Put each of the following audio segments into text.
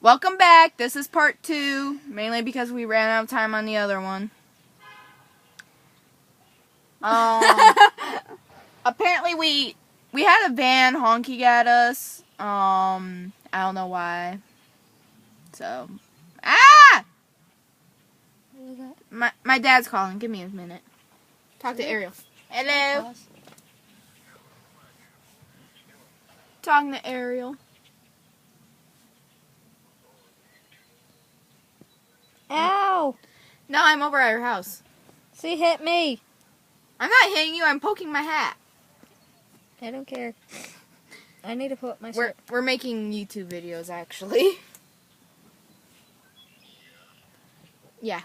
Welcome back. This is part 2, mainly because we ran out of time on the other one. Apparently we had a van honking at us. I don't know why. So, What was that? my dad's calling. Give me a minute. Talk to Ariel. Hello. Talking to Ariel. Ow! No, I'm over at her house. She hit me. I'm not hitting you. I'm poking my hat. I don't care. I need to put my We're making YouTube videos, actually. Yeah.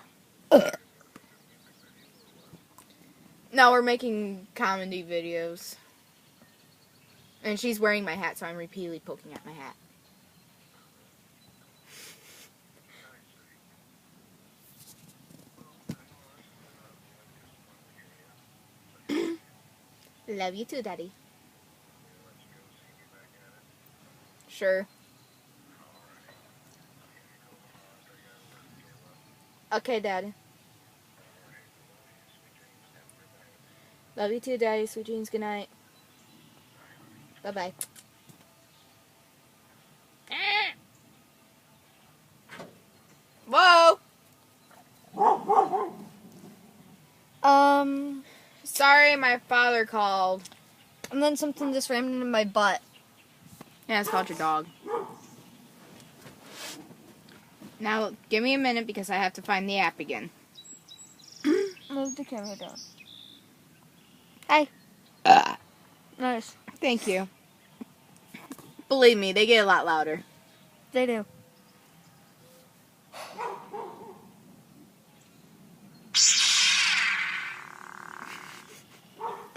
No, we're making comedy videos. And she's wearing my hat, so I'm repeatedly poking at my hat. Love you too, Daddy. Sure. Okay, Daddy. Love you too, Daddy. Sweet dreams. Good night. Bye-bye. Whoa! Sorry, my father called. And then something just rammed into my butt. Yeah, it's called your dog. Now, give me a minute because I have to find the app again. Move the camera down. Hi. Nice. Thank you. Believe me, they get a lot louder. They do.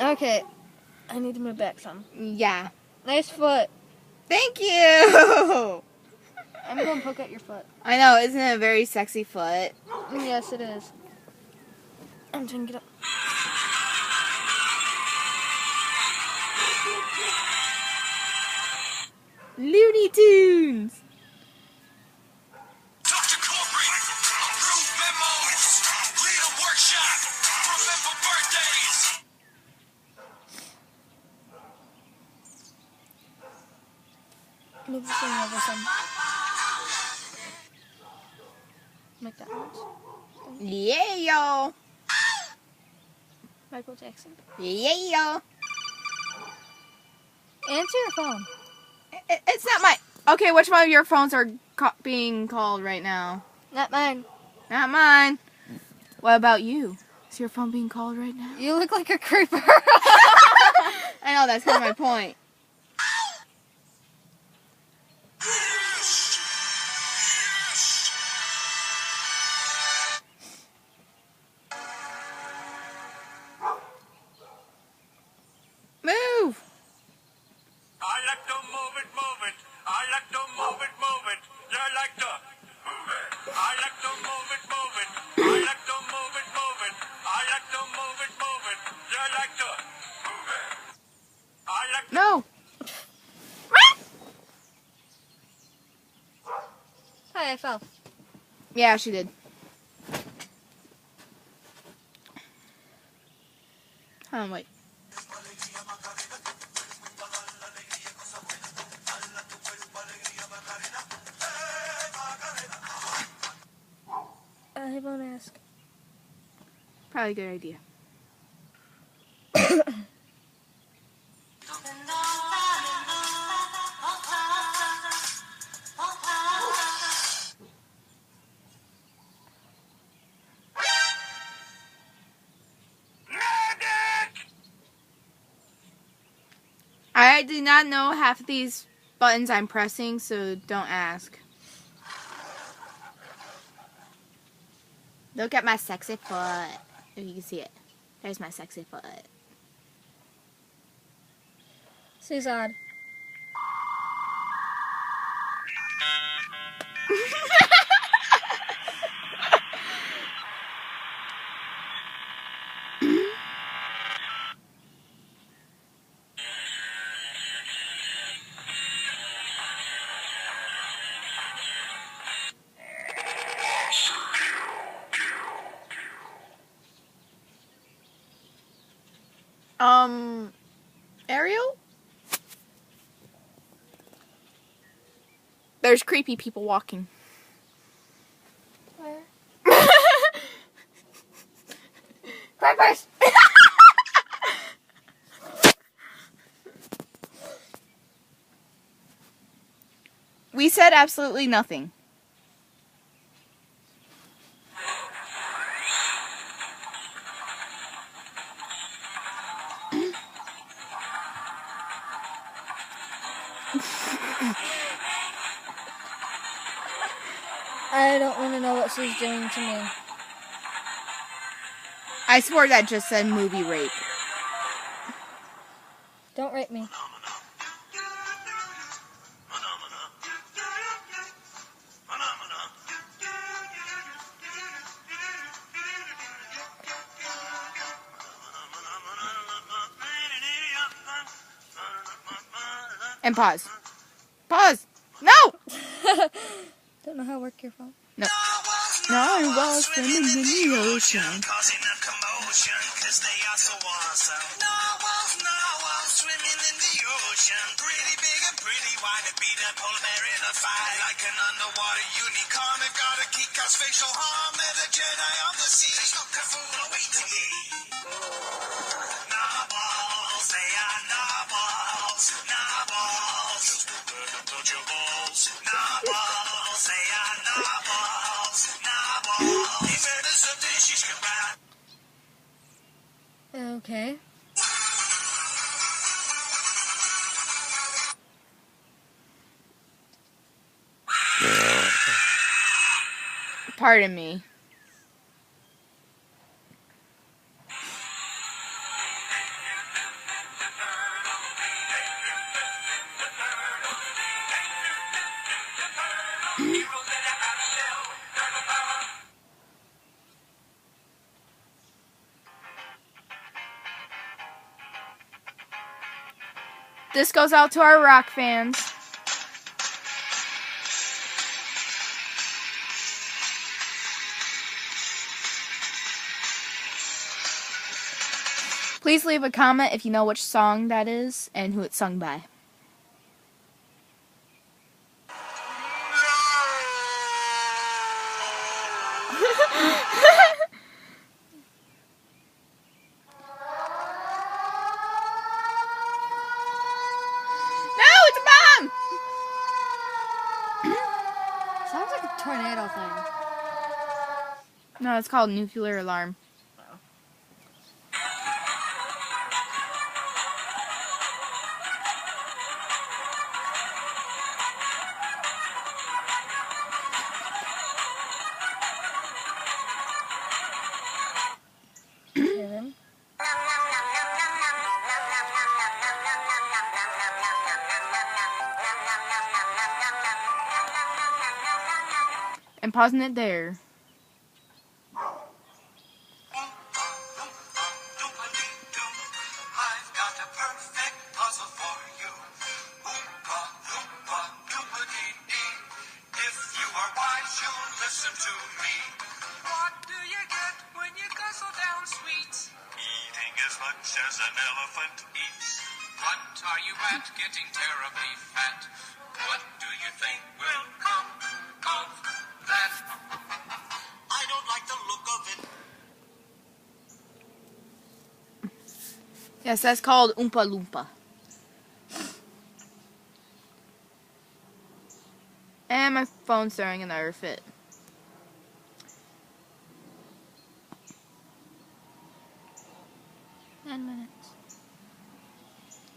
Okay. I need to move back some. Yeah. Nice foot. Thank you! I'm going to poke at your foot. I know, isn't it a very sexy foot? Yes, it is. I'm trying to get up. Looney Tunes! Dr. Corporate, approved memos, lead a workshop, remember birthdays. Move the thing over some. McDonald's. Yeah, yo! Michael Jackson. Yeah, yo! Answer your phone. It's not my... Okay, which one of your phones are being called right now? Not mine. Not mine. What about you? Is your phone being called right now? You look like a creeper. I know, that's kind of my point. Move! I like to move it, move it. I like to move it, move it. You like to move it. I like to move it, move it. I like to move it, move it. I like to move it, move it. You like to move it. I like to No! Hi, I fell. Yeah, she did. Hold on, wait. I won't ask. Probably a good idea. I do not know half of these buttons I'm pressing, so don't ask. Look at my sexy foot. If you can see it. There's my sexy foot. She's odd. Ariel? There's creepy people walking. Where? Creepers! We said absolutely nothing. I don't want to know what she's doing to me. I swore that just said movie rape. Don't rape me. And pause. Pause! No! Don't know how to work your phone. No. I was swimming in the ocean. Causing a commotion, 'cause they are so awesome. Narwhals swimming in the ocean. Pretty big and pretty wide, to beat a polar bear in a fight. Like an underwater unicorn, they've got a kick cause facial harm. They're the Jedi of the sea. There's no kafoo awaiting me. Narwhals, they are narwhals. Narwhals, just a bird to touch your balls. Narwhals, they are narwhals. Narwhals, he murders of dishes can ride. Okay. Pardon me. This goes out to our rock fans. Please leave a comment if you know which song that is and who it's sung by. No, it's a bomb! Sounds like a tornado thing. No, it's called nuclear alarm. Hear them? And pausing it there. I've got a perfect puzzle for you. Oompa, loompa, doompa-dee-dee. If you are wise, you'll listen to me. What do you get when you guzzle down sweets? Eating as much as an elephant eats. What are you at, getting terribly fat? What do you think will come of that? I don't like the look of it. Yes, that's called Oompa Loompa. And my phone's throwing another fit.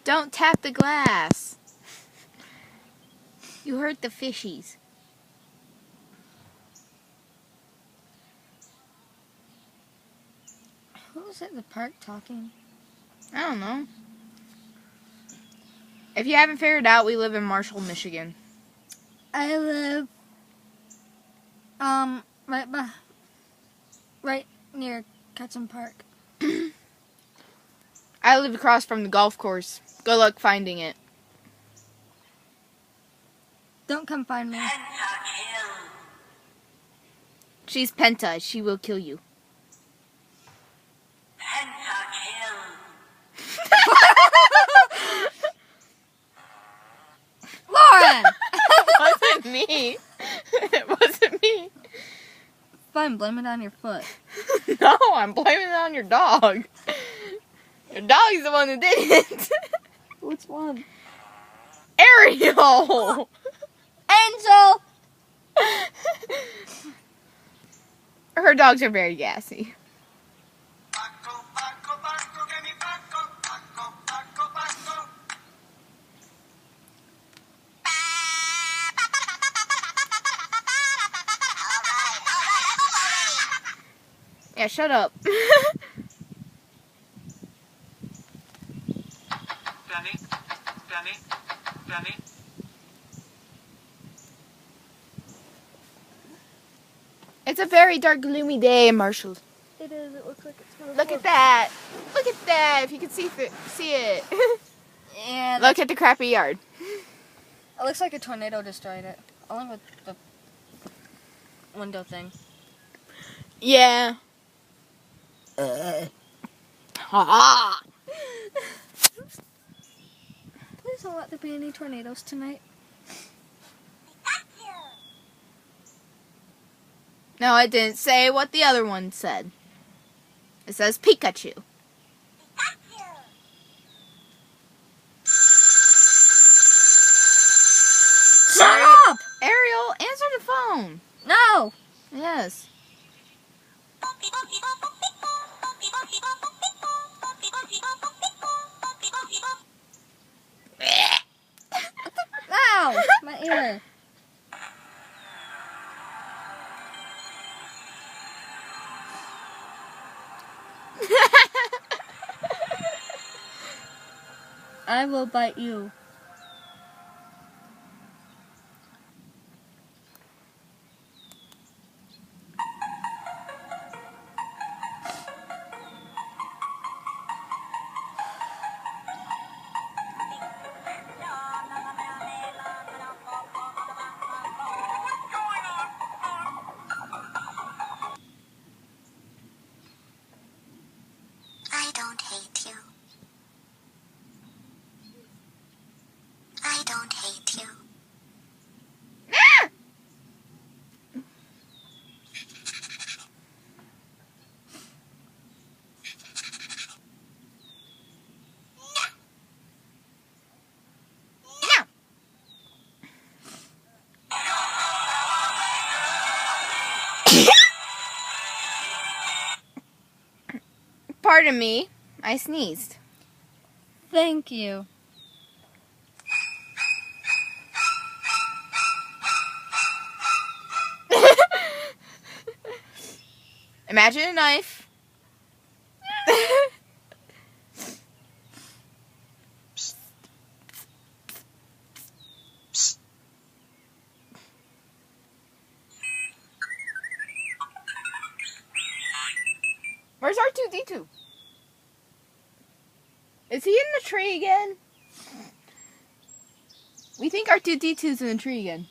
Don't tap the glass. You hurt the fishies. Who was at the park talking? I don't know. If you haven't figured out, we live in Marshall, Michigan. I live right near Ketchum Park. I live across from the golf course. Good luck finding it. Don't come find me. She's Penta. She will kill you. Pentakill. me. It wasn't me. Fine, blame it on your foot. No, I'm blaming it on your dog. Your dog's the one who did it. Which one? Ariel! Angel! Her dogs are very gassy. Paco, Paco, Paco, give me Paco, Paco, Paco, Paco. Yeah, shut up. Danny, Danny, Danny. It's a very dark, gloomy day in Marshall. It is. It looks like it's gonna Look at that. Look at that. If you can see it. Yeah, Look at the crappy yard. it looks like a tornado destroyed it. Along with the window thing. Yeah. Ha. Please don't let there be any tornadoes tonight. No, it didn't say what the other one said. It says Pikachu. Shut up! Ariel, answer the phone. No! Yes. Ow! My ear. I will bite you. I don't hate you. I don't hate you. Pardon me. I sneezed. Thank you. Imagine a knife. Where's R2-D2? Is he in the tree again? We think R2-D2's in the tree again.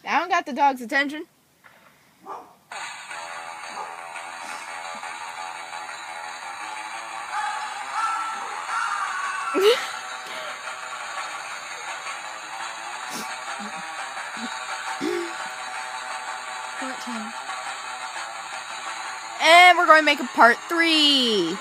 I don't got the dog's attention. And we're going to make a part 3.